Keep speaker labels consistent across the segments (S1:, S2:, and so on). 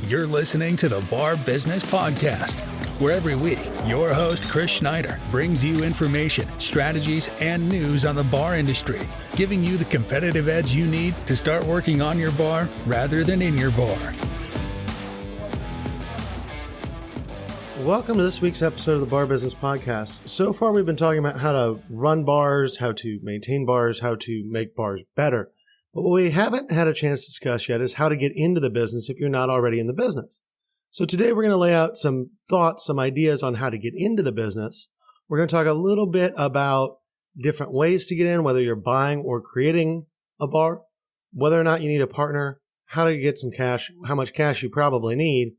S1: You're listening to the Bar Business Podcast, where every week your host, Chris Schneider, brings you information, strategies, and news on the bar industry, giving you the competitive edge you need to start working on your bar rather than in your bar.
S2: Welcome to this week's episode of the Bar Business Podcast. So far, we've been talking about how to run bars, how to maintain bars, how to make bars better. But what we haven't had a chance to discuss yet is how to get into the business if you're not already in the business. So today we're going to lay out some thoughts, some ideas on how to get into the business. We're going to talk a little bit about different ways to get in, whether you're buying or creating a bar, whether or not you need a partner, how to get some cash, how much cash you probably need,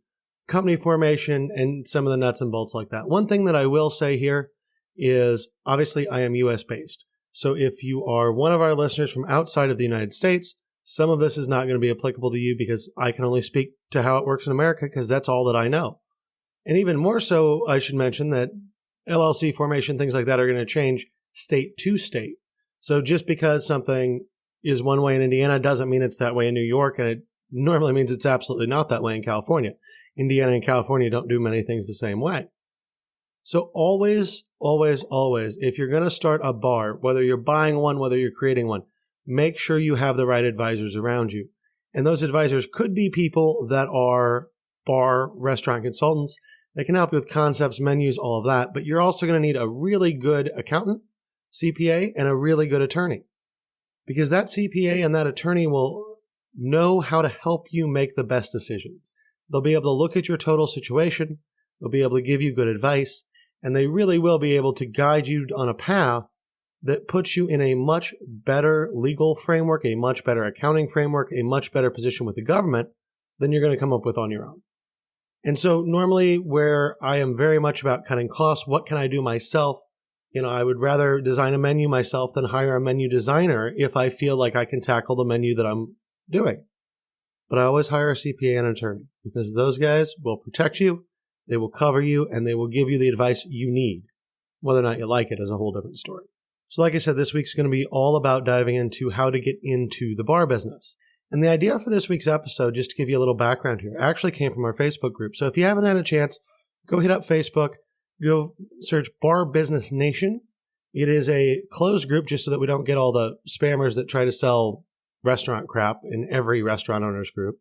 S2: company formation, and some of the nuts and bolts like that. One thing that I will say here is obviously I am US based. So if you are one of our listeners from outside of the United States, some of this is not going to be applicable to you because I can only speak to how it works in America because that's all that I know. And even more so, I should mention that LLC formation, things like that are going to change state to state. So just because something is one way in Indiana doesn't mean it's that way in New York, and it normally means it's absolutely not that way in California. Indiana and California don't do many things the same way. So always, if you're going to start a bar, whether you're buying one, whether you're creating one, make sure you have the right advisors around you. And those advisors could be people that are bar, restaurant consultants. They can help you with concepts, menus, all of that. But you're also going to need a really good accountant, CPA, and a really good attorney. Because that CPA and that attorney will know how to help you make the best decisions. They'll be able to look at your total situation. They'll be able to give you good advice. And they really will be able to guide you on a path that puts you in a much better legal framework, a much better accounting framework, a much better position with the government than you're going to come up with on your own. And so normally where I am very much about cutting costs, what can I do myself? I would rather design a menu myself than hire a menu designer if I feel like I can tackle the menu that I'm doing. But I always hire a CPA and an attorney because those guys will protect you, they will cover you, and they will give you the advice you need. Whether or not you like it is a whole different story. So like I said, this week's going to be all about diving into how to get into the bar business. And the idea for this week's episode, just to give you a little background here, actually came from our Facebook group. So if you haven't had a chance, go hit up Facebook, go search Bar Business Nation. It is a closed group just so that we don't get all the spammers that try to sell restaurant crap in every restaurant owners group.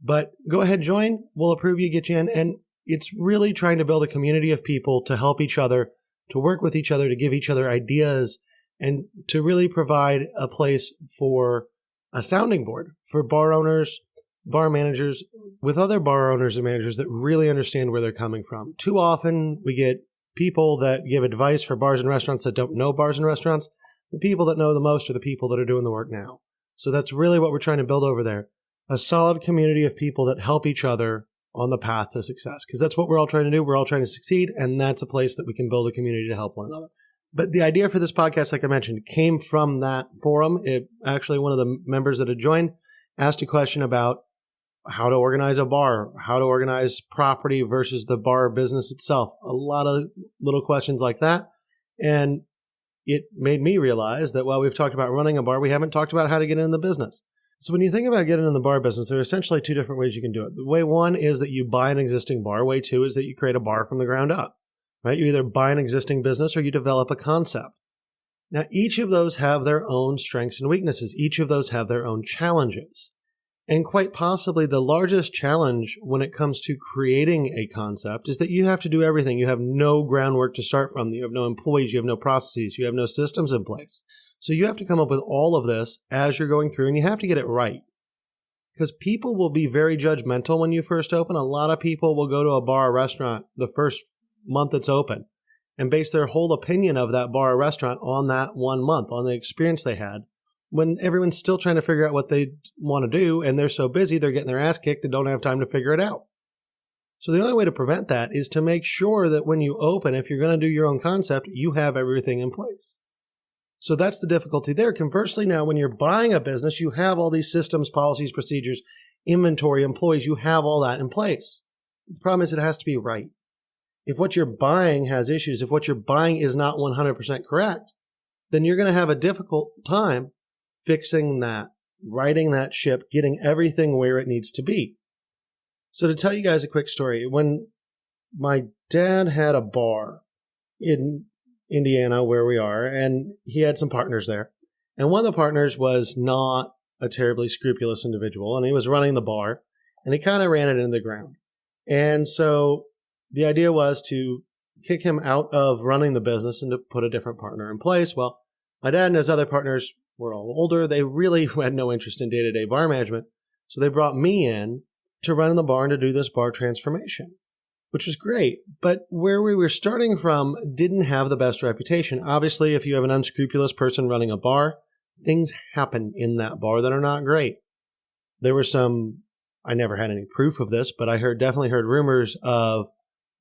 S2: But go ahead, join. We'll approve you, get you in. And it's really trying to build a community of people to help each other, to work with each other, to give each other ideas, and to really provide a place for a sounding board for bar owners, bar managers, with other bar owners and managers that really understand where they're coming from. Too often we get people that give advice for bars and restaurants that don't know bars and restaurants. The people that know the most are the people that are doing the work now. So that's really what we're trying to build over there. A solid community of people that help each other on the path to success, because that's what we're all trying to do. We're all trying to succeed, and that's a place that we can build a community to help one another. But the idea for this podcast, like I mentioned, came from that forum. Actually, one of the members that had joined asked a question about how to organize a bar, how to organize property versus the bar business itself. A lot of little questions like that. And it made me realize that while we've talked about running a bar, we haven't talked about how to get in the business. So when you think about getting in the bar business, there are essentially two different ways you can do it. Way one is that you buy an existing bar. Way two is that you create a bar from the ground up, right? You either buy an existing business or you develop a concept. Now, each of those have their own strengths and weaknesses. Each of those have their own challenges. And quite possibly the largest challenge when it comes to creating a concept is that you have to do everything. You have no groundwork to start from. You have no employees. You have no processes. You have no systems in place. So you have to come up with all of this as you're going through, and you have to get it right. Because people will be very judgmental when you first open. A lot of people will go to a bar or restaurant the first month it's open and base their whole opinion of that bar or restaurant on that 1 month, on the experience they had, when everyone's still trying to figure out what they want to do, and they're so busy, they're getting their ass kicked and don't have time to figure it out. So the only way to prevent that is to make sure that when you open, if you're going to do your own concept, you have everything in place. So that's the difficulty there. Conversely, now, when you're buying a business, you have all these systems, policies, procedures, inventory, employees, you have all that in place. The problem is it has to be right. If what you're buying has issues, if what you're buying is not 100% correct, then you're going to have a difficult time fixing that, righting that ship, getting everything where it needs to be. So to tell you guys a quick story, when my dad had a bar in Indiana where we are, and he had some partners there. And one of the partners was not a terribly scrupulous individual, and he was running the bar, and he kind of ran it into the ground. And so the idea was to kick him out of running the business and to put a different partner in place. Well, my dad and his other partners were all older. They really had no interest in day-to-day bar management. So they brought me in to run the bar and to do this bar transformation, which was great. But where we were starting from didn't have the best reputation. Obviously, if you have an unscrupulous person running a bar, things happen in that bar that are not great. There were some, I never had any proof of this, but I definitely heard rumors of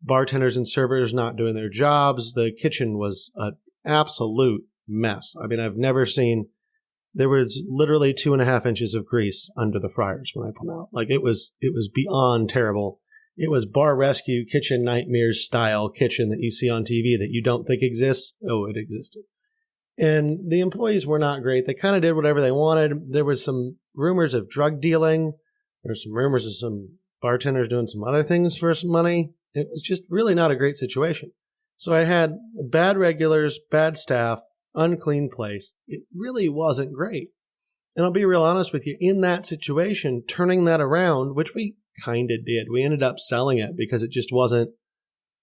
S2: bartenders and servers not doing their jobs. The kitchen was an absolute mess. I mean, I've never seen, there was literally 2.5 inches of grease under the fryers when I put them out. Like it was beyond terrible. It was bar rescue, kitchen nightmares style kitchen that you see on TV that you don't think exists. Oh, it existed. And the employees were not great. They kind of did whatever they wanted. There was some rumors of drug dealing. There were some rumors of some bartenders doing some other things for some money. It was just really not a great situation. So I had bad regulars, bad staff, unclean place. It really wasn't great. And I'll be real honest with you, in that situation, turning that around, which we kind of did, we ended up selling it because it just wasn't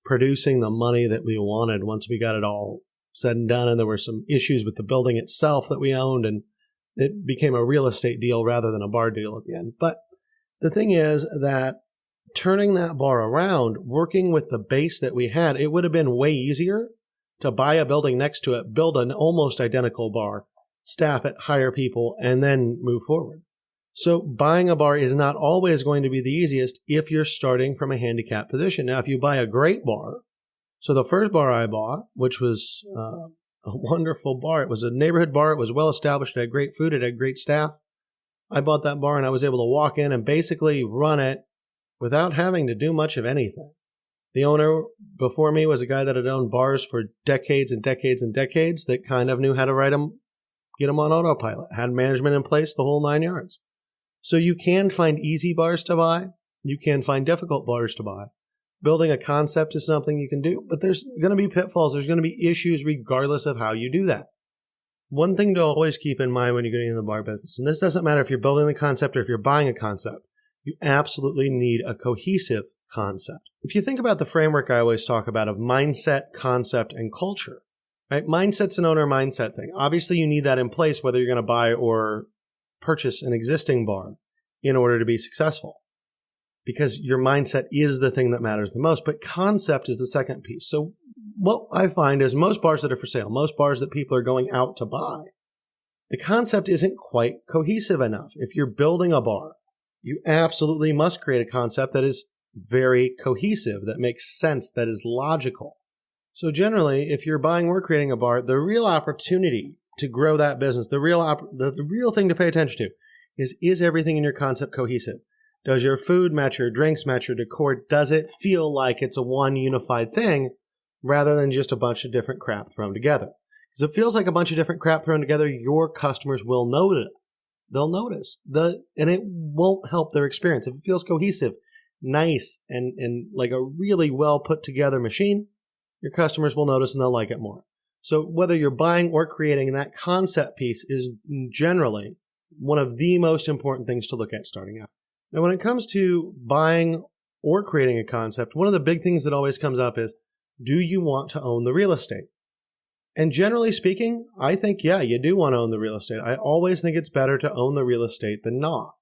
S2: producing the money that we wanted once we got it all said and done. And there were some issues with the building itself that we owned, and it became a real estate deal rather than a bar deal at the end. But the thing is that turning that bar around, working with the base that we had, it would have been way easier to buy a building next to it, build an almost identical bar, staff it, hire people, and then move forward. So buying a bar is not always going to be the easiest if you're starting from a handicapped position. Now, if you buy a great bar, so the first bar I bought, which was a wonderful bar, it was a neighborhood bar, it was well established, it had great food, it had great staff. I bought that bar and I was able to walk in and basically run it without having to do much of anything. The owner before me was a guy that had owned bars for decades and decades and decades that kind of knew how to get them on autopilot, had management in place, the whole 9 yards. So you can find easy bars to buy. You can find difficult bars to buy. Building a concept is something you can do, but there's going to be pitfalls. There's going to be issues regardless of how you do that. One thing to always keep in mind when you're getting into the bar business, and this doesn't matter if you're building the concept or if you're buying a concept, you absolutely need a cohesive concept. If you think about the framework I always talk about of mindset, concept, and culture, right? Mindset's an owner mindset thing. Obviously, you need that in place whether you're going to buy or purchase an existing bar in order to be successful, because your mindset is the thing that matters the most. But concept is the second piece. So what I find is most bars that are for sale, most bars that people are going out to buy, the concept isn't quite cohesive enough. If you're building a bar, you absolutely must create a concept that is very cohesive, that makes sense, that is logical. So generally, if you're buying or creating a bar, the real opportunity to grow that business, the real thing to pay attention to is everything in your concept cohesive? Does your food match your drinks, match your decor? Does it feel like it's a one unified thing rather than just a bunch of different crap thrown together? Because it feels like a bunch of different crap thrown together, your customers will notice. They'll notice. And it won't help their experience. If it feels cohesive, nice, and like a really well put together machine, your customers will notice and they'll like it more. So whether you're buying or creating, that concept piece is generally one of the most important things to look at starting out. Now, when it comes to buying or creating a concept, one of the big things that always comes up is, do you want to own the real estate? And generally speaking, I think, yeah, you do want to own the real estate. I always think it's better to own the real estate than not.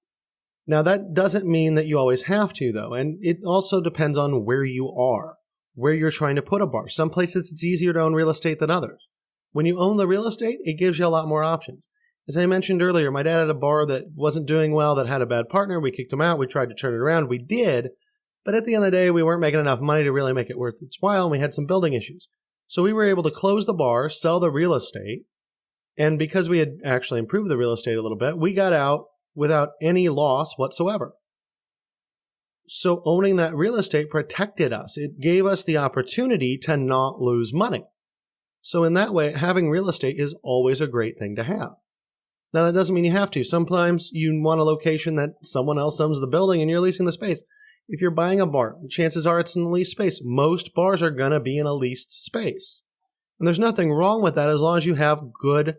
S2: Now, that doesn't mean that you always have to, though. And it also depends on where you are, where you're trying to put a bar. Some places it's easier to own real estate than others. When you own the real estate, it gives you a lot more options. As I mentioned earlier, my dad had a bar that wasn't doing well, that had a bad partner. We kicked him out. We tried to turn it around. We did. But at the end of the day, we weren't making enough money to really make it worth its while, and we had some building issues. So we were able to close the bar, sell the real estate, and because we had actually improved the real estate a little bit, we got out without any loss whatsoever. So owning that real estate protected us. It gave us the opportunity to not lose money. So in that way, having real estate is always a great thing to have. Now, that doesn't mean you have to. Sometimes you want a location that someone else owns the building and you're leasing the space. If you're buying a bar, chances are it's in a leased space. Most bars are going to be in a leased space. And there's nothing wrong with that as long as you have good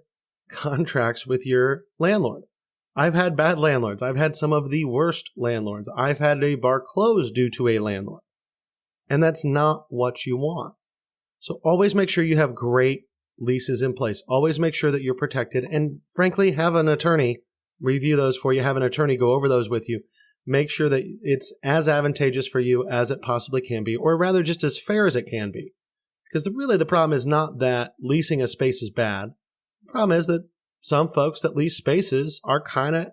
S2: contracts with your landlord. I've had bad landlords. I've had some of the worst landlords. I've had a bar close due to a landlord. And that's not what you want. So always make sure you have great leases in place. Always make sure that you're protected. And frankly, have an attorney review those for you. Have an attorney go over those with you. Make sure that it's as advantageous for you as it possibly can be, or rather just as fair as it can be. Because really the problem is not that leasing a space is bad. The problem is that some folks that lease spaces are kind of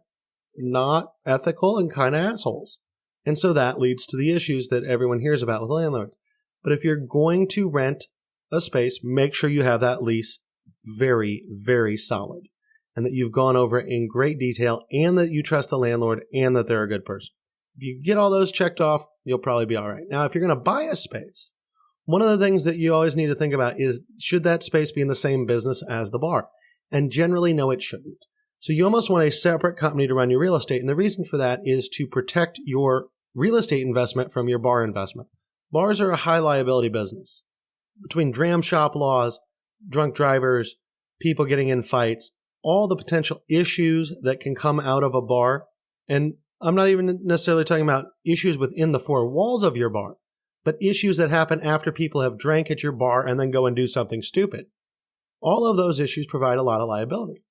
S2: not ethical and kind of assholes. And so that leads to the issues that everyone hears about with landlords. But if you're going to rent a space, make sure you have that lease very, very solid and that you've gone over it in great detail and that you trust the landlord and that they're a good person. If you get all those checked off, you'll probably be all right. Now, if you're going to buy a space, one of the things that you always need to think about is, should that space be in the same business as the bar? And generally, no, it shouldn't. So you almost want a separate company to run your real estate. And the reason for that is to protect your real estate investment from your bar investment. Bars are a high liability business. Between dram shop laws, drunk drivers, people getting in fights, all the potential issues that can come out of a bar. And I'm not even necessarily talking about issues within the four walls of your bar, but issues that happen after people have drank at your bar and then go and do something stupid. All of those issues provide a lot of liability.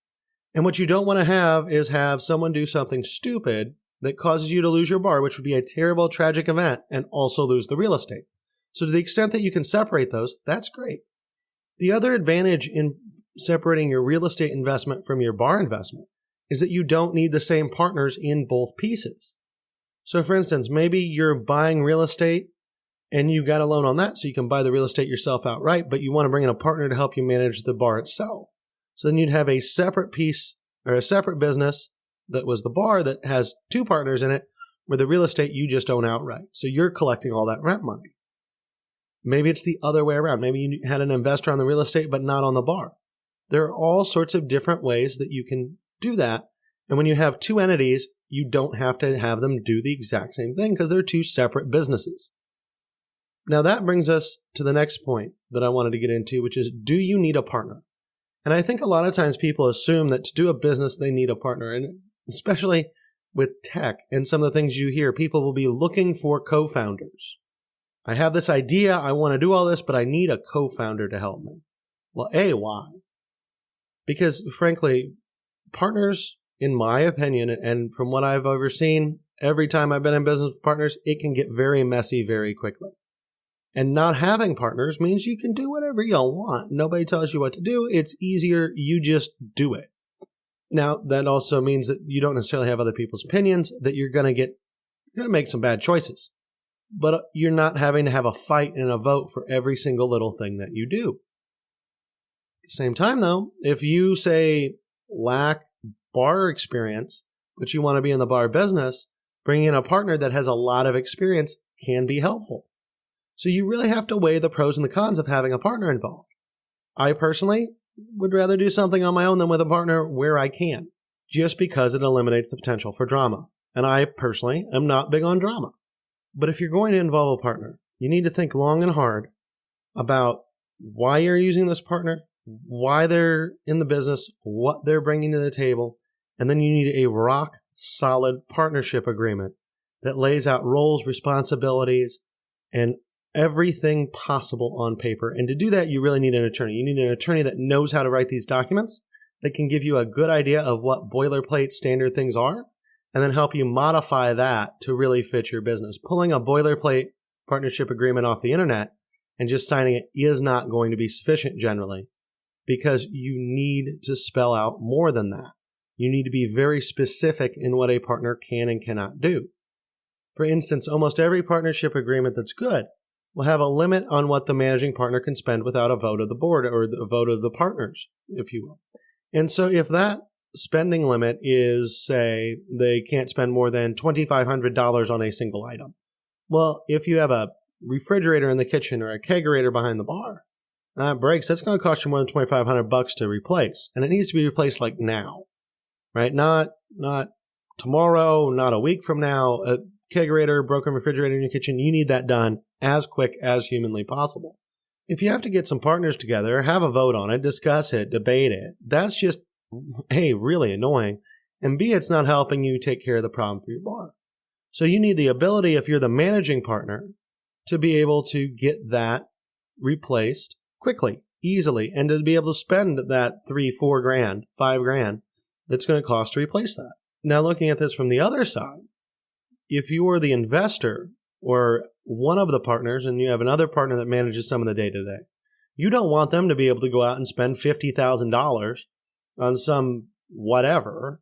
S2: And what you don't want to have is have someone do something stupid that causes you to lose your bar, which would be a terrible, tragic event, and also lose the real estate. So to the extent that you can separate those, that's great. The other advantage in separating your real estate investment from your bar investment is that you don't need the same partners in both pieces. So for instance, maybe you're buying real estate and you got a loan on that so you can buy the real estate yourself outright, but you want to bring in a partner to help you manage the bar itself. So then you'd have a separate piece or a separate business that was the bar that has two partners in it, where the real estate you just own outright. So you're collecting all that rent money. Maybe it's the other way around. Maybe you had an investor on the real estate, but not on the bar. There are all sorts of different ways that you can do that. And when you have two entities, you don't have to have them do the exact same thing because they're two separate businesses. Now that brings us to the next point that I wanted to get into, which is, do you need a partner? And I think a lot of times people assume that to do a business, they need a partner. And especially with tech and some of the things you hear, people will be looking for co-founders. I have this idea, I want to do all this, but I need a co-founder to help me. Well, why? Because frankly, partners, in my opinion, and from what I've overseen, every time I've been in business with partners, it can get very messy very quickly. And not having partners means you can do whatever you want. Nobody tells you what to do. It's easier. You just do it. Now, that also means that you don't necessarily have other people's opinions, that you're going to make some bad choices. But you're not having to have a fight and a vote for every single little thing that you do. At the same time, though, if you say lack bar experience, but you want to be in the bar business, bringing in a partner that has a lot of experience can be helpful. So you really have to weigh the pros and the cons of having a partner involved. I personally would rather do something on my own than with a partner where I can, just because it eliminates the potential for drama. And I personally am not big on drama. But if you're going to involve a partner, you need to think long and hard about why you're using this partner, why they're in the business, what they're bringing to the table, and then you need a rock solid partnership agreement that lays out roles, responsibilities, and everything possible on paper. And to do that, you really need an attorney. You need an attorney that knows how to write these documents, that can give you a good idea of what boilerplate standard things are, and then help you modify that to really fit your business. Pulling a boilerplate partnership agreement off the internet and just signing it is not going to be sufficient generally, because you need to spell out more than that. You need to be very specific in what a partner can and cannot do. For instance, almost every partnership agreement that's good will have a limit on what the managing partner can spend without a vote of the board or the vote of the partners, if you will. And so if that spending limit is, say, they can't spend more than $2,500 on a single item. Well, if you have a refrigerator in the kitchen or a kegerator behind the bar, that breaks, that's going to cost you more than $2,500 to replace. And it needs to be replaced like now, right? Not tomorrow, not a week from now. A kegerator, broken refrigerator in your kitchen, you need that done as quick as humanly possible. If you have to get some partners together, have a vote on it, discuss it, debate it, that's just, A, really annoying, and B, it's not helping you take care of the problem for your bar. So you need the ability, if you're the managing partner, to be able to get that replaced quickly, easily, and to be able to spend that $3,000, $4,000, $5,000 that's going to cost to replace that. Now, looking at this from the other side, if you are the investor or one of the partners and you have another partner that manages some of the day-to-day, you don't want them to be able to go out and spend $50,000 on some whatever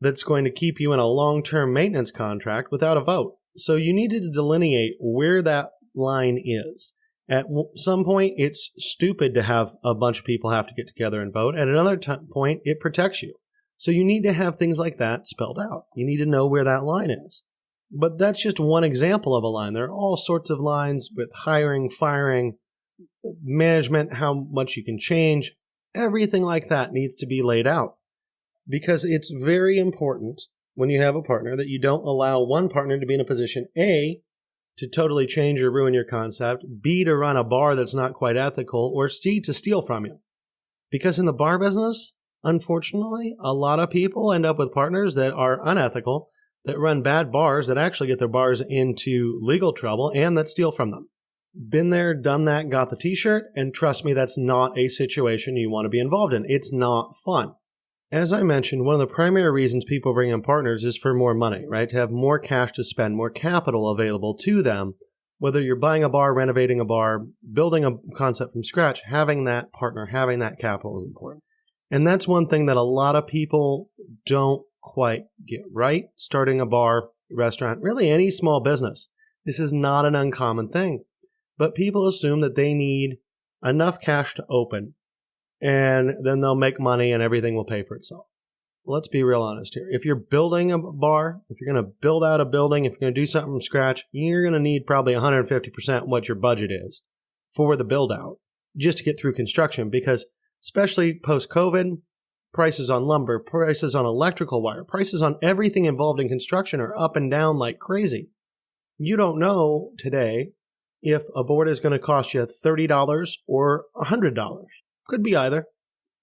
S2: that's going to keep you in a long-term maintenance contract without a vote. So you need to delineate where that line is. At some point, it's stupid to have a bunch of people have to get together and vote. At another point, it protects you. So you need to have things like that spelled out. You need to know where that line is. But that's just one example of a line. There are all sorts of lines with hiring, firing, management, how much you can change. Everything like that needs to be laid out. Because it's very important when you have a partner that you don't allow one partner to be in a position, A, to totally change or ruin your concept, B, to run a bar that's not quite ethical, or C, to steal from you. Because in the bar business, unfortunately, a lot of people end up with partners that are unethical, that run bad bars, that actually get their bars into legal trouble, and that steal from them. Been there, done that, got the t-shirt, and trust me, that's not a situation you want to be involved in. It's not fun. As I mentioned, one of the primary reasons people bring in partners is for more money, right? To have more cash to spend, more capital available to them. Whether you're buying a bar, renovating a bar, building a concept from scratch, having that partner, having that capital is important. And that's one thing that a lot of people don't quite get right. Starting a bar, restaurant, really any small business. This is not an uncommon thing. But people assume that they need enough cash to open, and then they'll make money and everything will pay for itself. Let's be real honest here. If you're building a bar, if you're going to build out a building, if you're going to do something from scratch, you're going to need probably 150% what your budget is for the build out just to get through construction, because especially post-COVID, prices on lumber, prices on electrical wire, prices on everything involved in construction are up and down like crazy. You don't know today if a board is going to cost you $30 or $100. Could be either,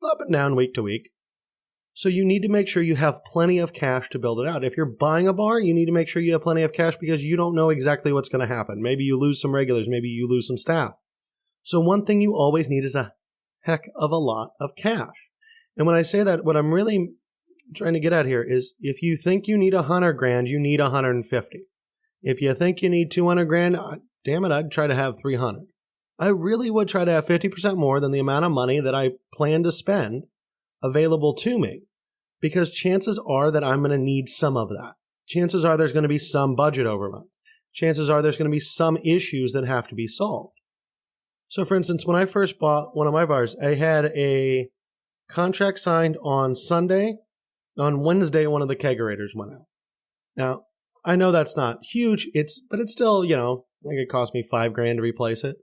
S2: up and down week to week. So you need to make sure you have plenty of cash to build it out. If you're buying a bar, you need to make sure you have plenty of cash because you don't know exactly what's going to happen. Maybe you lose some regulars, maybe you lose some staff. So one thing you always need is a heck of a lot of cash. And when I say that, what I'm really trying to get at here is if you think you need $100,000, you need 150. If you think you need $200,000, damn it, I'd try to have 300. I really would try to have 50% more than the amount of money that I plan to spend available to me, because chances are that I'm going to need some of that. Chances are there's going to be some budget overruns. Chances are there's going to be some issues that have to be solved. So for instance, when I first bought one of my bars, I had a contract signed on Sunday. On Wednesday, one of the kegerators went out. Now, I know that's not huge, but it's still, I think it cost me $5,000 to replace it.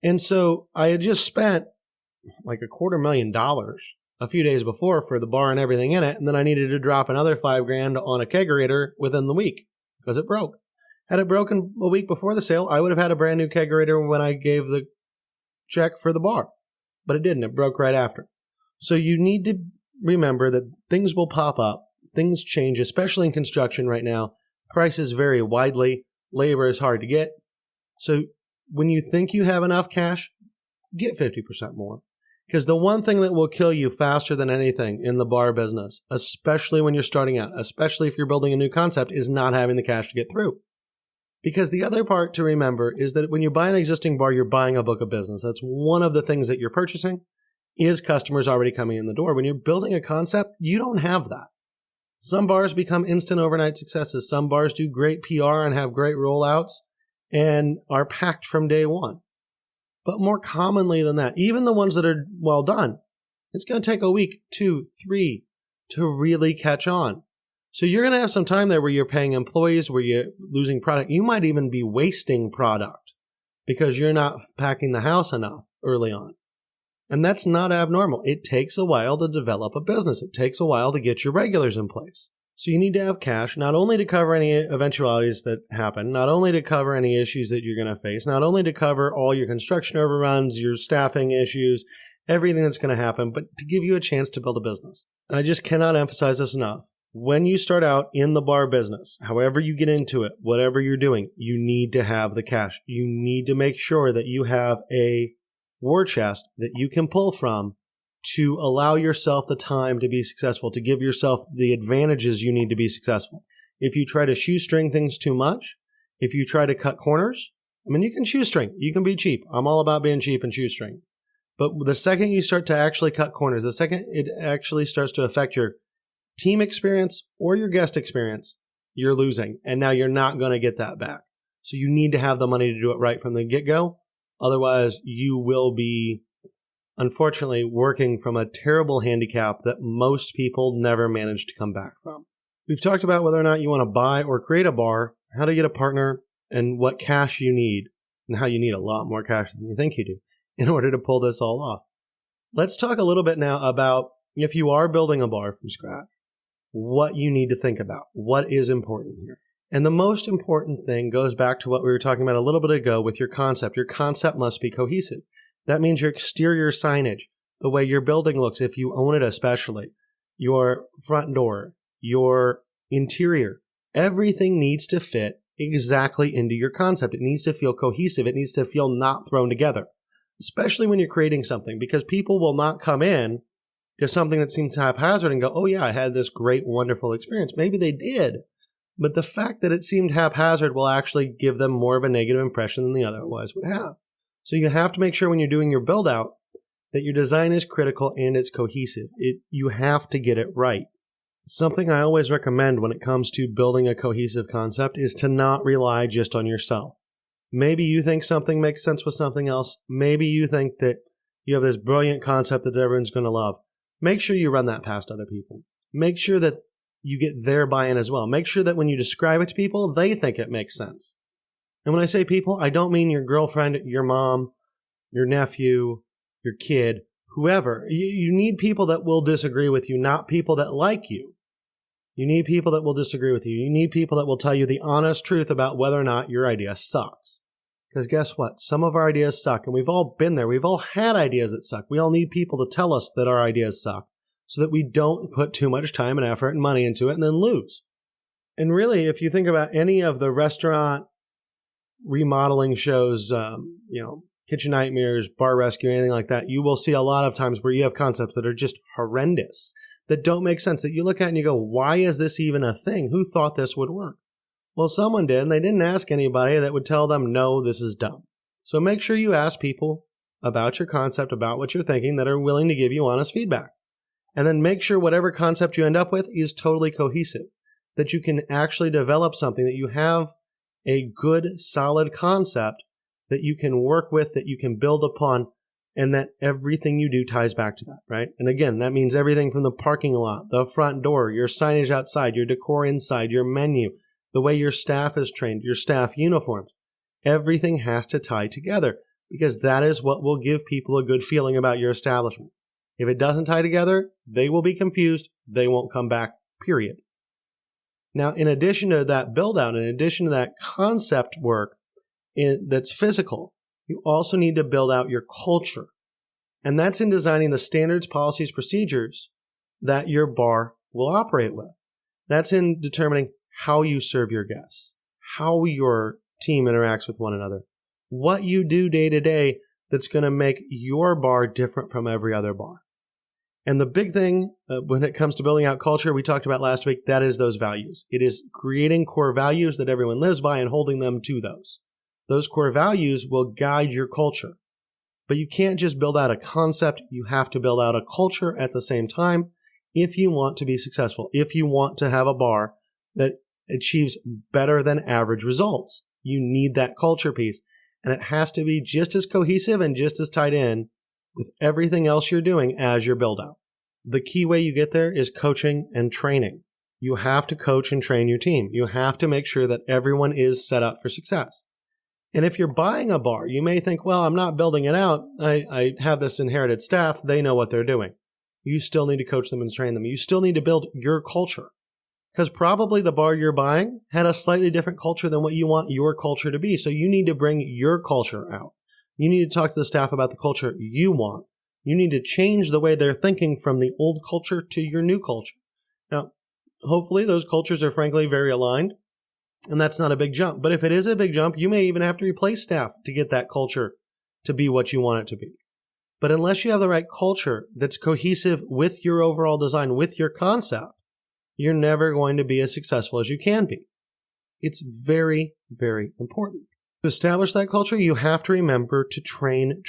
S2: And so I had just spent like $250,000 a few days before for the bar and everything in it. And then I needed to drop another $5,000 on a kegerator within the week because it broke. Had it broken a week before the sale, I would have had a brand new kegerator when I gave the check for the bar. But it didn't. It broke right after. So you need to remember that things will pop up. Things change, especially in construction right now. Prices vary widely. Labor is hard to get. So when you think you have enough cash, get 50% more. Because the one thing that will kill you faster than anything in the bar business, especially when you're starting out, especially if you're building a new concept, is not having the cash to get through. Because the other part to remember is that when you buy an existing bar, you're buying a book of business. That's one of the things that you're purchasing is customers already coming in the door. When you're building a concept, you don't have that. Some bars become instant overnight successes. Some bars do great PR and have great rollouts and are packed from day one. But more commonly than that, even the ones that are well done, it's going to take a week, 2, 3 to really catch on. So you're going to have some time there where you're paying employees, where you're losing product. You might even be wasting product because you're not packing the house enough early on. And that's not abnormal. It takes a while to develop a business. It takes a while to get your regulars in place. So you need to have cash, not only to cover any eventualities that happen, not only to cover any issues that you're going to face, not only to cover all your construction overruns, your staffing issues, everything that's going to happen, but to give you a chance to build a business. And I just cannot emphasize this enough. When you start out in the bar business, however you get into it, whatever you're doing, you need to have the cash. You need to make sure that you have a war chest that you can pull from to allow yourself the time to be successful, to give yourself the advantages you need to be successful. If you try to shoestring things too much, if you try to cut corners, you can shoestring. You can be cheap. I'm all about being cheap and shoestring. But the second you start to actually cut corners, the second it actually starts to affect your team experience or your guest experience, you're losing. And now you're not going to get that back. So you need to have the money to do it right from the get-go. Otherwise, you will be, unfortunately, working from a terrible handicap that most people never manage to come back from. We've talked about whether or not you want to buy or create a bar, how to get a partner, and what cash you need, and how you need a lot more cash than you think you do in order to pull this all off. Let's talk a little bit now about if you are building a bar from scratch, what you need to think about, what is important here. And the most important thing goes back to what we were talking about a little bit ago with your concept. Your concept must be cohesive. That means your exterior signage, the way your building looks, if you own it especially, your front door, your interior, everything needs to fit exactly into your concept. It needs to feel cohesive. It needs to feel not thrown together, especially when you're creating something, because people will not come in to something that seems haphazard and go, oh yeah, I had this great, wonderful experience. Maybe they did, but the fact that it seemed haphazard will actually give them more of a negative impression than the otherwise would have. So you have to make sure when you're doing your build out that your design is critical and it's cohesive. You have to get it right. Something I always recommend when it comes to building a cohesive concept is to not rely just on yourself. Maybe you think something makes sense with something else. Maybe you think that you have this brilliant concept that everyone's going to love. Make sure you run that past other people. Make sure that you get their buy-in as well. Make sure that when you describe it to people, they think it makes sense. And when I say people, I don't mean your girlfriend, your mom, your nephew, your kid, whoever. You need people that will disagree with you, not people that like you. You need people that will disagree with you. You need people that will tell you the honest truth about whether or not your idea sucks. Because guess what? Some of our ideas suck, and we've all been there. We've all had ideas that suck. We all need people to tell us that our ideas suck so that we don't put too much time and effort and money into it and then lose. And really, if you think about any of the restaurant remodeling shows, Kitchen Nightmares, Bar Rescue, anything like that, you will see a lot of times where you have concepts that are just horrendous, that don't make sense, that you look at and you go, why is this even a thing? Who thought this would work? Well, someone did, and they didn't ask anybody that would tell them, no, this is dumb. So make sure you ask people about your concept, about what you're thinking, that are willing to give you honest feedback. And then make sure whatever concept you end up with is totally cohesive, that you can actually develop something, that you have a good, solid concept that you can work with, that you can build upon, and that everything you do ties back to that, right? And again, that means everything from the parking lot, the front door, your signage outside, your decor inside, your menu, the way your staff is trained, your staff uniforms. Everything has to tie together because that is what will give people a good feeling about your establishment. If it doesn't tie together, they will be confused. They won't come back, period. Now, in addition to that build out, in addition to that concept work that's physical, you also need to build out your culture. And that's in designing the standards, policies, procedures that your bar will operate with. That's in determining how you serve your guests, how your team interacts with one another, what you do day to day that's going to make your bar different from every other bar. And the big thing when it comes to building out culture, we talked about last week, that is those values. It is creating core values that everyone lives by and holding them to those. Those core values will guide your culture. But you can't just build out a concept. You have to build out a culture at the same time if you want to be successful, if you want to have a bar that achieves better than average results. You need that culture piece. And it has to be just as cohesive and just as tied in with everything else you're doing as your build out. The key way you get there is coaching and training. You have to coach and train your team. You have to make sure that everyone is set up for success. And if you're buying a bar, you may think, well, I'm not building it out. I have this inherited staff. They know what they're doing. You still need to coach them and train them. You still need to build your culture. Because probably the bar you're buying had a slightly different culture than what you want your culture to be. So you need to bring your culture out. You need to talk to the staff about the culture you want. You need to change the way they're thinking from the old culture to your new culture. Now, hopefully those cultures are frankly very aligned, and that's not a big jump. But if it is a big jump, you may even have to replace staff to get that culture to be what you want it to be. But unless you have the right culture that's cohesive with your overall design, with your concept, you're never going to be as successful as you can be. It's very, very important. To establish that culture, you have to remember to train,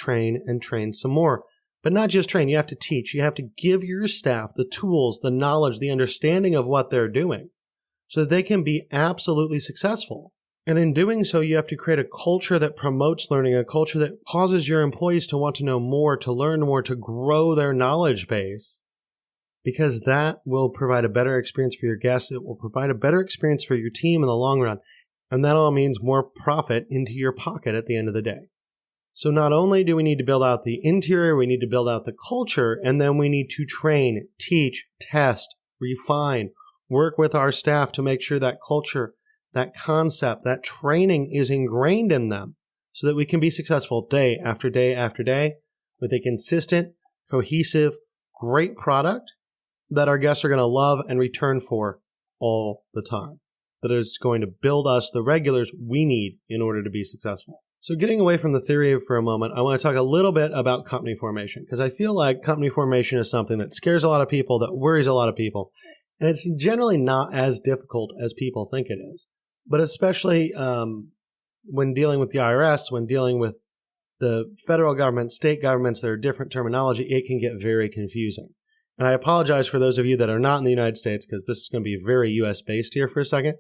S2: and train some more. But not just train, you have to teach. You have to give your staff the tools, the knowledge, the understanding of what they're doing so that they can be absolutely successful. And in doing so, you have to create a culture that promotes learning, a culture that causes your employees to want to know more, to learn more, to grow their knowledge base, because that will provide a better experience for your guests. It will provide a better experience for your team in the long run. And that all means more profit into your pocket at the end of the day. So not only do we need to build out the interior, we need to build out the culture, and then we need to train, teach, test, refine, work with our staff to make sure that culture, that concept, that training is ingrained in them so that we can be successful day after day after day with a consistent, cohesive, great product that our guests are going to love and return for all the time. That is going to build us the regulars we need in order to be successful. So getting away from the theory for a moment, I want to talk a little bit about company formation, because I feel like company formation is something that scares a lot of people, that worries a lot of people, and it's generally not as difficult as people think it is. But especially when dealing with the IRS, when dealing with the federal government, state governments, that are different terminology, it can get very confusing. And I apologize for those of you that are not in the United States, because this is going to be very U.S. based here for a second,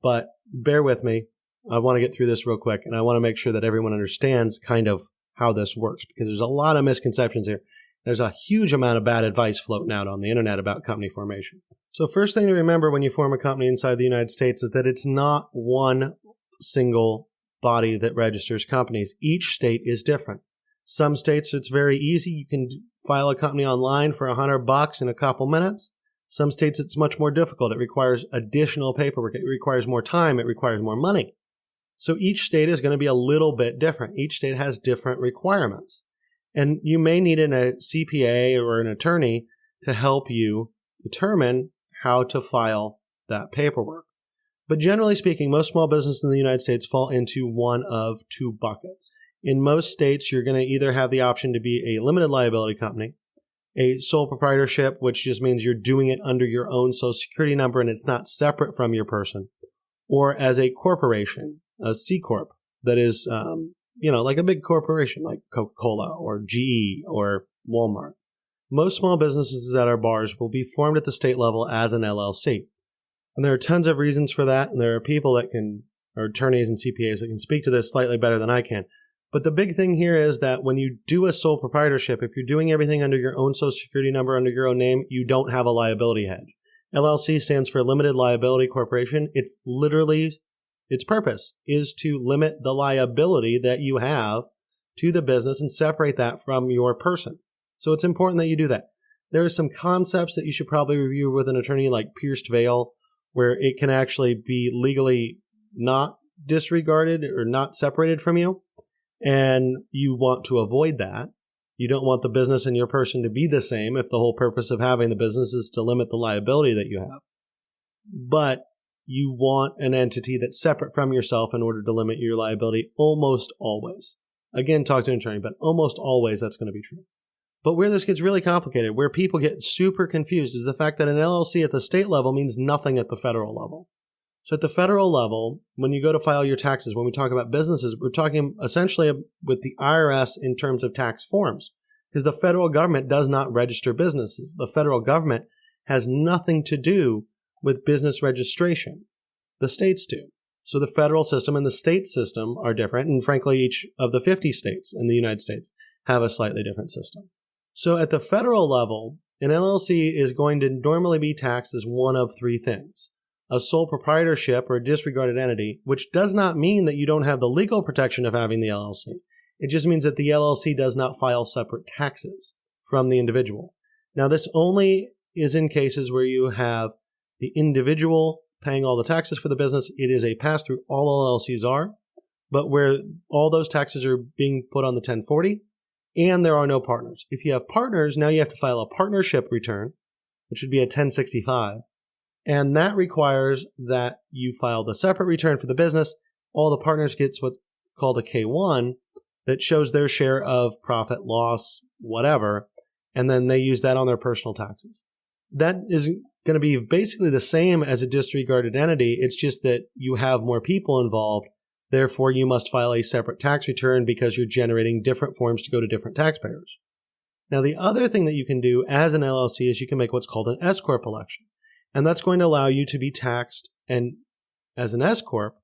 S2: but bear with me. I want to get through this real quick, and I want to make sure that everyone understands kind of how this works, because there's a lot of misconceptions here. There's a huge amount of bad advice floating out on the internet about company formation. So first thing to remember when you form a company inside the United States is that it's not one single body that registers companies. Each state is different. Some states it's very easy. You can file a company online for $100 in a couple minutes. Some states it's much more difficult. It requires additional paperwork. It requires more time. It requires more money. So each state is going to be a little bit different. Each state has different requirements. And you may need a CPA or an attorney to help you determine how to file that paperwork. But generally speaking, most small businesses in the United States fall into one of two buckets. In most states, you're going to either have the option to be a limited liability company, a sole proprietorship, which just means you're doing it under your own Social Security number and it's not separate from your person, or as a corporation, a C Corp that is, like a big corporation like Coca-Cola or GE or Walmart. Most small businesses at our bars will be formed at the state level as an LLC. And there are tons of reasons for that. And there are people that or attorneys and CPAs that can speak to this slightly better than I can. But the big thing here is that when you do a sole proprietorship, if you're doing everything under your own Social Security number, under your own name, you don't have a liability hedge. LLC stands for Limited Liability Corporation. It's literally, its purpose is to limit the liability that you have to the business and separate that from your person. So it's important that you do that. There are some concepts that you should probably review with an attorney, like pierced veil, where it can actually be legally not disregarded or not separated from you. And you want to avoid that. You don't want the business and your person to be the same if the whole purpose of having the business is to limit the liability that you have. But you want an entity that's separate from yourself in order to limit your liability almost always. Again, talk to an attorney, but almost always that's going to be true. But where this gets really complicated, where people get super confused, is the fact that an LLC at the state level means nothing at the federal level. So at the federal level, when you go to file your taxes, when we talk about businesses, we're talking essentially with the IRS in terms of tax forms, because the federal government does not register businesses. The federal government has nothing to do with business registration. The states do. So the federal system and the state system are different, and frankly, each of the 50 states in the United States have a slightly different system. So at the federal level, an LLC is going to normally be taxed as one of three things. A sole proprietorship or a disregarded entity, which does not mean that you don't have the legal protection of having the LLC. It just means that the LLC does not file separate taxes from the individual. Now, this only is in cases where you have the individual paying all the taxes for the business. It is a pass-through. All LLCs are, but where all those taxes are being put on the 1040, and there are no partners. If you have partners, now you have to file a partnership return, which would be a 1065. And that requires that you file the separate return for the business. All the partners get what's called a K1 that shows their share of profit, loss, whatever. And then they use that on their personal taxes. That is going to be basically the same as a disregarded entity. It's just that you have more people involved. Therefore, you must file a separate tax return because you're generating different forms to go to different taxpayers. Now, the other thing that you can do as an LLC is you can make what's called an S-Corp election. And that's going to allow you to be taxed and as an S-Corp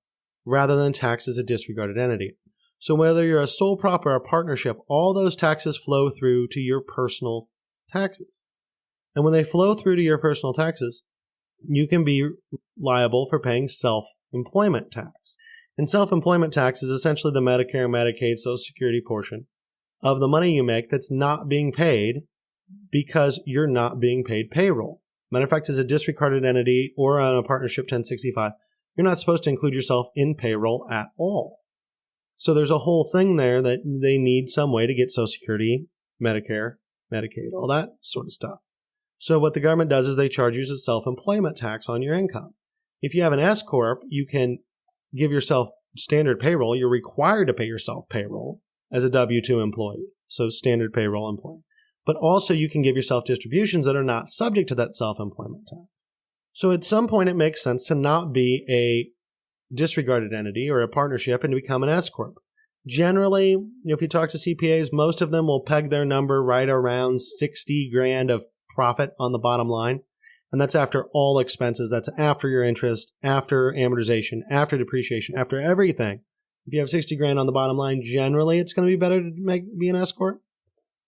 S2: rather than taxed as a disregarded entity. So whether you're a sole prop or a partnership, all those taxes flow through to your personal taxes. And when they flow through to your personal taxes, you can be liable for paying self-employment tax. And self-employment tax is essentially the Medicare, Medicaid, Social Security portion of the money you make that's not being paid because you're not being paid payroll. Matter of fact, as a disregarded entity or on a partnership 1065, you're not supposed to include yourself in payroll at all. So there's a whole thing there that they need some way to get Social Security, Medicare, Medicaid, all that sort of stuff. So what the government does is they charge you a self-employment tax on your income. If you have an S-Corp, you can give yourself standard payroll. You're required to pay yourself payroll as a W-2 employee, so standard payroll employee. But also you can give yourself distributions that are not subject to that self-employment tax. So at some point it makes sense to not be a disregarded entity or a partnership and to become an S-Corp. Generally, if you talk to CPAs, most of them will peg their number right around 60 grand of profit on the bottom line. And that's after all expenses. That's after your interest, after amortization, after depreciation, after everything. If you have 60 grand on the bottom line, generally it's going to be better to be an S-Corp.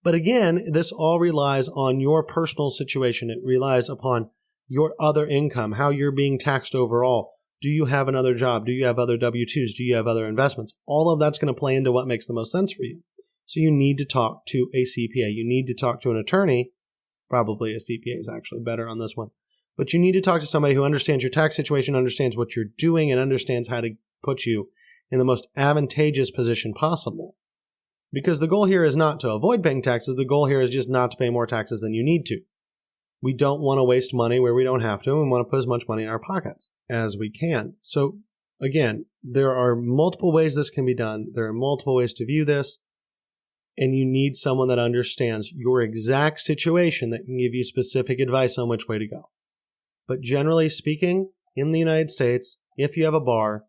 S2: But again, this all relies on your personal situation. It relies upon your other income, how you're being taxed overall. Do you have another job? Do you have other W-2s? Do you have other investments? All of that's going to play into what makes the most sense for you. So you need to talk to a CPA. You need to talk to an attorney. Probably a CPA is actually better on this one. But you need to talk to somebody who understands your tax situation, understands what you're doing, and understands how to put you in the most advantageous position possible. Because the goal here is not to avoid paying taxes. The goal here is just not to pay more taxes than you need to. We don't want to waste money where we don't have to. We want to put as much money in our pockets as we can. So again, there are multiple ways this can be done. There are multiple ways to view this. And you need someone that understands your exact situation that can give you specific advice on which way to go. But generally speaking, in the United States, if you have a bar,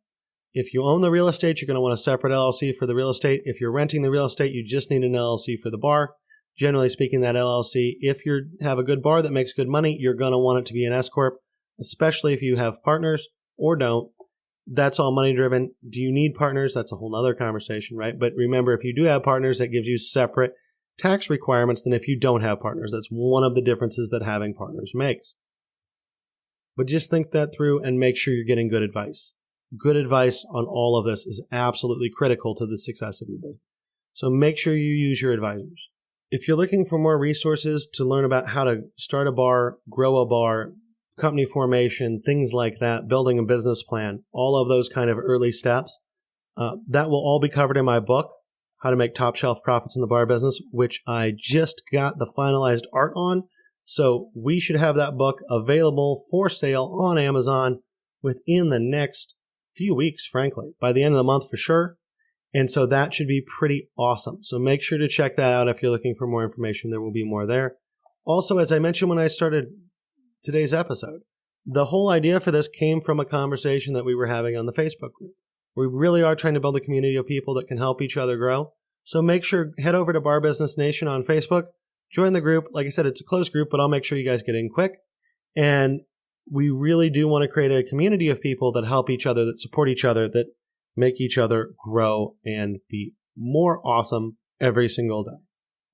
S2: if you own the real estate, you're going to want a separate LLC for the real estate. If you're renting the real estate, you just need an LLC for the bar. Generally speaking, that LLC, if you have a good bar that makes good money, you're going to want it to be an S-Corp, especially if you have partners or don't. That's all money driven. Do you need partners? That's a whole other conversation, right? But remember, if you do have partners, that gives you separate tax requirements than if you don't have partners. That's one of the differences that having partners makes. But just think that through and make sure you're getting good advice. Good advice on all of this is absolutely critical to the success of your business. So make sure you use your advisors. If you're looking for more resources to learn about how to start a bar, grow a bar, company formation, things like that, building a business plan, all of those kind of early steps, that will all be covered in my book, How to Make Top Shelf Profits in the Bar Business, which I just got the finalized art on. So we should have that book available for sale on Amazon within the next few weeks, frankly, by the end of the month for sure. And so that should be pretty awesome. So make sure to check that out if you're looking for more information. There will be more there. Also, as I mentioned when I started today's episode, the whole idea for this came from a conversation that we were having on the Facebook group. We really are trying to build a community of people that can help each other grow. So make sure, head over to Bar Business Nation on Facebook, join the group. Like I said, it's a closed group, but I'll make sure you guys get in quick. And we really do want to create a community of people that help each other, that support each other, that make each other grow and be more awesome every single day.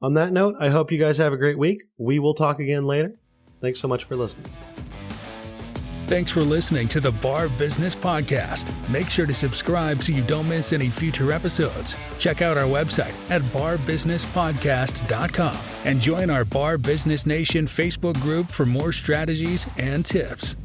S2: On that note, I hope you guys have a great week. We will talk again later. Thanks so much for listening.
S1: Thanks for listening to the Bar Business Podcast. Make sure to subscribe so you don't miss any future episodes. Check out our website at barbusinesspodcast.com and join our Bar Business Nation Facebook group for more strategies and tips.